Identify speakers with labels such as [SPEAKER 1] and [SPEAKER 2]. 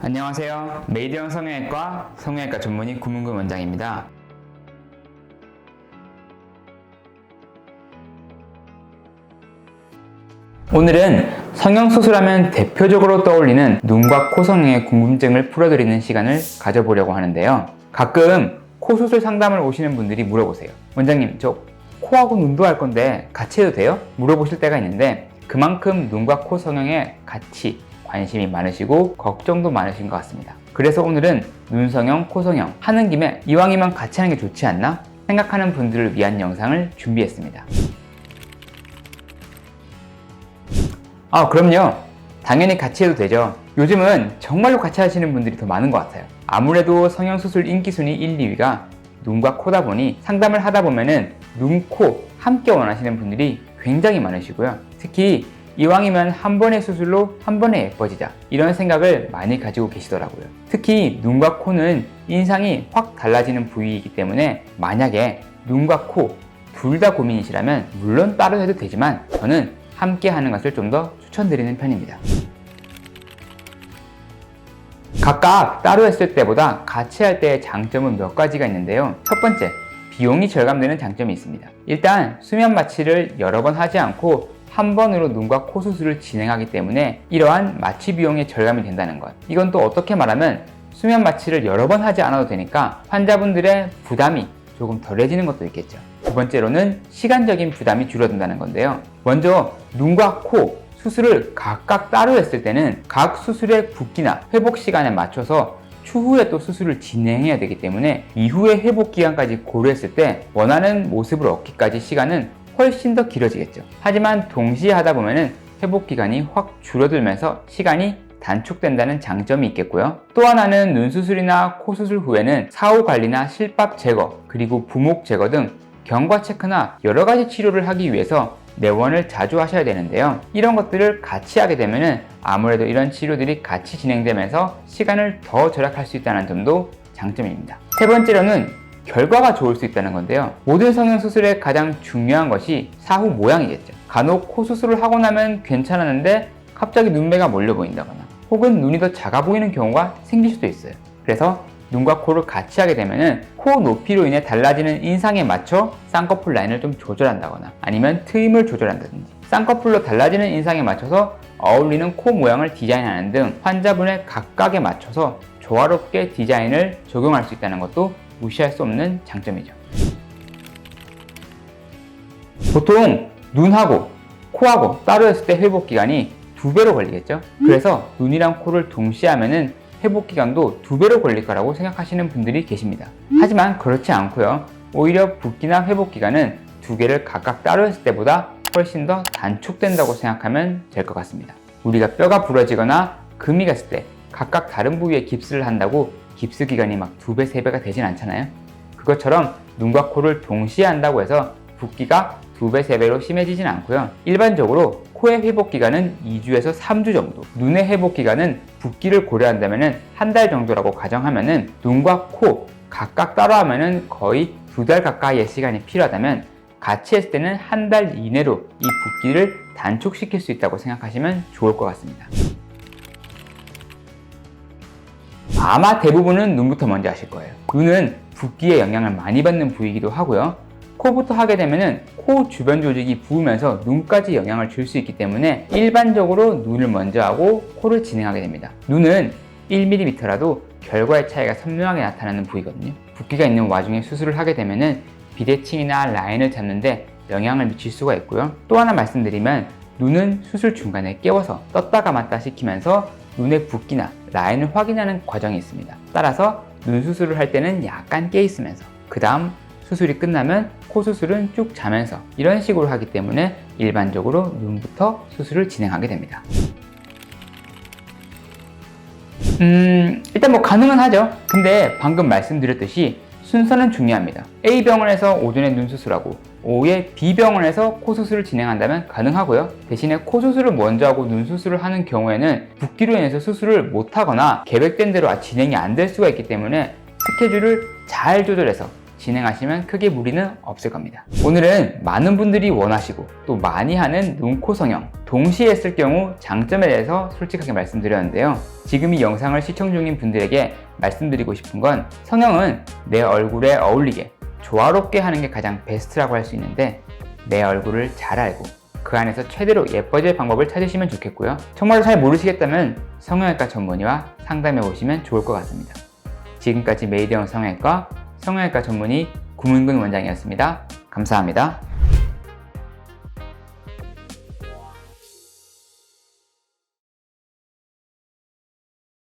[SPEAKER 1] 안녕하세요. 메이드형 성형외과 성형외과 전문의 구문근 원장입니다. 오늘은 성형수술하면 대표적으로 떠올리는 눈과 코 성형의 궁금증을 풀어드리는 시간을 가져보려고 하는데요. 가끔 코 수술 상담을 오시는 분들이 물어보세요. 원장님, 저 코하고 눈도 할 건데 같이 해도 돼요? 물어보실 때가 있는데 그만큼 눈과 코 성형에 같이 관심이 많으시고 걱정도 많으신 것 같습니다. 그래서 오늘은 눈 성형, 코 성형 하는 김에 이왕이면 같이 하는 게 좋지 않나 생각하는 분들을 위한 영상을 준비했습니다. 그럼요. 당연히 같이 해도 되죠. 요즘은 정말로 같이 하시는 분들이 더 많은 것 같아요. 아무래도 성형수술 인기순위 1, 2위가 눈과 코다 보니 상담을 하다 보면은 눈, 코 함께 원하시는 분들이 굉장히 많으시고요. 특히 이왕이면 한 번의 수술로 한 번에 예뻐지자 이런 생각을 많이 가지고 계시더라고요. 특히 눈과 코는 인상이 확 달라지는 부위이기 때문에 만약에 눈과 코 둘 다 고민이시라면 물론 따로 해도 되지만 저는 함께 하는 것을 좀 더 추천드리는 편입니다. 각각 따로 했을 때보다 같이 할 때의 장점은 몇 가지가 있는데요. 첫 번째, 비용이 절감되는 장점이 있습니다. 일단 수면 마취를 여러 번 하지 않고 한 번으로 눈과 코 수술을 진행하기 때문에 이러한 마취 비용의 절감이 된다는 것. 이건 또 어떻게 말하면 수면 마취를 여러 번 하지 않아도 되니까 환자분들의 부담이 조금 덜해지는 것도 있겠죠. 두 번째로는 시간적인 부담이 줄어든다는 건데요. 먼저 눈과 코 수술을 각각 따로 했을 때는 각 수술의 붓기나 회복 시간에 맞춰서 추후에 또 수술을 진행해야 되기 때문에 이후의 회복 기간까지 고려했을 때 원하는 모습을 얻기까지 시간은 훨씬 더 길어지겠죠. 하지만 동시에 하다 보면은 회복 기간이 확 줄어들면서 시간이 단축된다는 장점이 있겠고요. 또 하나는 눈 수술이나 코 수술 후에는 사후 관리나 실밥 제거 그리고 부목 제거 등 경과 체크나 여러 가지 치료를 하기 위해서 내원을 자주 하셔야 되는데요. 이런 것들을 같이 하게 되면은 아무래도 이런 치료들이 같이 진행되면서 시간을 더 절약할 수 있다는 점도 장점입니다. 세 번째로는 결과가 좋을 수 있다는 건데요. 모든 성형수술의 가장 중요한 것이 사후 모양이겠죠. 간혹 코 수술을 하고 나면 괜찮았는데 갑자기 눈매가 몰려 보인다거나 혹은 눈이 더 작아 보이는 경우가 생길 수도 있어요. 그래서 눈과 코를 같이 하게 되면은 코 높이로 인해 달라지는 인상에 맞춰 쌍꺼풀 라인을 좀 조절한다거나 아니면 트임을 조절한다든지 쌍꺼풀로 달라지는 인상에 맞춰서 어울리는 코 모양을 디자인하는 등 환자분의 각각에 맞춰서 조화롭게 디자인을 적용할 수 있다는 것도 무시할 수 없는 장점이죠. 보통 눈하고 코하고 따로 했을 때 회복 기간이 2배로 걸리겠죠? 그래서 눈이랑 코를 동시에 하면은 회복 기간도 2배로 걸릴 거라고 생각하시는 분들이 계십니다. 하지만 그렇지 않고요. 오히려 붓기나 회복 기간은 2개를 각각 따로 했을 때보다 훨씬 더 단축된다고 생각하면 될 것 같습니다. 우리가 뼈가 부러지거나 금이 갔을 때 각각 다른 부위에 깁스를 한다고 깁스 기간이 막 2배, 3배가 되진 않잖아요. 그것처럼 눈과 코를 동시에 한다고 해서 붓기가 2배, 3배로 심해지진 않고요. 일반적으로 코의 회복 기간은 2주에서 3주 정도, 눈의 회복 기간은 붓기를 고려한다면 한 달 정도라고 가정하면은 눈과 코 각각 따로 하면은 거의 2달 가까이의 시간이 필요하다면 같이 했을 때는 한 달 이내로 이 붓기를 단축시킬 수 있다고 생각하시면 좋을 것 같습니다. 아마 대부분은 눈부터 먼저 하실 거예요. 눈은 붓기의 영향을 많이 받는 부위이기도 하고요. 코부터 하게 되면은 코 주변 조직이 부으면서 눈까지 영향을 줄 수 있기 때문에 일반적으로 눈을 먼저 하고 코를 진행하게 됩니다. 눈은 1mm라도 결과의 차이가 선명하게 나타나는 부위거든요. 붓기가 있는 와중에 수술을 하게 되면은 비대칭이나 라인을 잡는데 영향을 미칠 수가 있고요. 또 하나 말씀드리면 눈은 수술 중간에 깨워서 떴다 감았다 시키면서 눈의 붓기나 라인을 확인하는 과정이 있습니다. 따라서 눈 수술을 할 때는 약간 깨 있으면서 그 다음 수술이 끝나면 코 수술은 쭉 자면서 이런 식으로 하기 때문에 일반적으로 눈부터 수술을 진행하게 됩니다. 일단 가능은 하죠. 근데 방금 말씀드렸듯이 순서는 중요합니다. A병원에서 오전에 눈 수술하고 오후에 B병원에서 코 수술을 진행한다면 가능하고요. 대신에 코 수술을 먼저 하고 눈 수술을 하는 경우에는 붓기로 인해서 수술을 못하거나 계획된 대로 진행이 안 될 수가 있기 때문에 스케줄을 잘 조절해서 진행하시면 크게 무리는 없을 겁니다. 오늘은 많은 분들이 원하시고 또 많이 하는 눈, 코 성형 동시에 했을 경우 장점에 대해서 솔직하게 말씀드렸는데요. 지금 이 영상을 시청 중인 분들에게 말씀드리고 싶은 건 성형은 내 얼굴에 어울리게 조화롭게 하는 게 가장 베스트라고 할 수 있는데 내 얼굴을 잘 알고 그 안에서 최대로 예뻐질 방법을 찾으시면 좋겠고요. 정말로 잘 모르시겠다면 성형외과 전문의와 상담해 보시면 좋을 것 같습니다. 지금까지 메이드형 성형외과 전문의 구문근 원장이었습니다. 감사합니다.